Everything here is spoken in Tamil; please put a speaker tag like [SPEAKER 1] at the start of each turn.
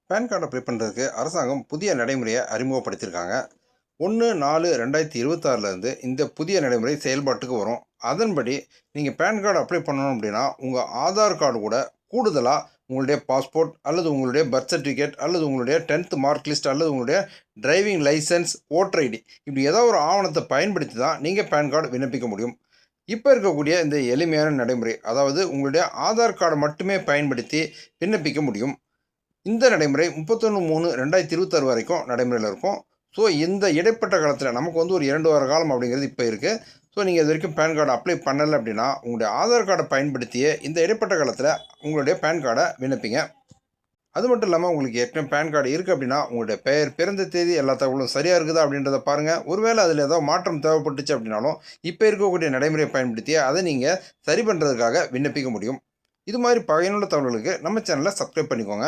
[SPEAKER 1] பேன் கார்டு அப்ளை பண்ணுறதுக்கு அரசாங்கம் புதிய நடைமுறையை அறிமுகப்படுத்தியிருக்காங்க. 1/4/2026 இந்த புதிய நடைமுறை செயல்பாட்டுக்கு வரும். அதன்படி நீங்கள் பேன் கார்டு அப்ளை பண்ணணும் அப்படின்னா உங்கள் ஆதார் கார்டு கூட கூடுதலாக உங்களுடைய பாஸ்போர்ட் அல்லது உங்களுடைய பர்த் சர்டிஃபிகேட் அல்லது உங்களுடைய 10th மார்க் லிஸ்ட் அல்லது உங்களுடைய டிரைவிங் லைசன்ஸ், ஓட்டர் ஐடி இப்படி ஏதோ ஒரு ஆவணத்தை பயன்படுத்தி தான் நீங்கள் பேன் கார்டு விண்ணப்பிக்க முடியும். இப்போ இருக்கக்கூடிய இந்த எளிமையான நடைமுறை, அதாவது உங்களுடைய ஆதார் கார்டை மட்டுமே பயன்படுத்தி விண்ணப்பிக்க முடியும். இந்த நடைமுறை 31/3/2026 வரைக்கும் நடைமுறையில் இருக்கும். ஸோ இந்த இடைப்பட்ட காலத்தில் நமக்கு ஒரு 2 வார காலம் அப்படிங்கிறது இப்போ இருக்குது. ஸோ நீங்கள் இது வரைக்கும் பேன் கார்டு அப்ளை பண்ணலை அப்படின்னா உங்களுடைய ஆதார் கார்டை பயன்படுத்தியே இந்த இடைப்பட்ட காலத்தில் உங்களுடைய பேன் கார்டை விண்ணப்பிங்க. அது மட்டும் இல்லாமல் உங்களுக்கு ஏற்கனவே பேன் கார்டு இருக்குது அப்படின்னா உங்களுடைய பெயர், பிறந்த தேதி எல்லா தகவலும் சரியாக இருக்குதா அப்படின்றத பாருங்கள். ஒருவேளை அதில் ஏதோ மாற்றம் தேவைப்பட்டுச்சு அப்படின்னாலும் இப்போ இருக்கக்கூடிய நடைமுறையை பயன்படுத்தி அதை நீங்கள் சரி பண்ணுறதுக்காக விண்ணப்பிக்க முடியும். இது மாதிரி பயனுள்ள தகவல்களுக்கு நம்ம சேனலை சப்ஸ்கிரைப் பண்ணிக்கோங்க.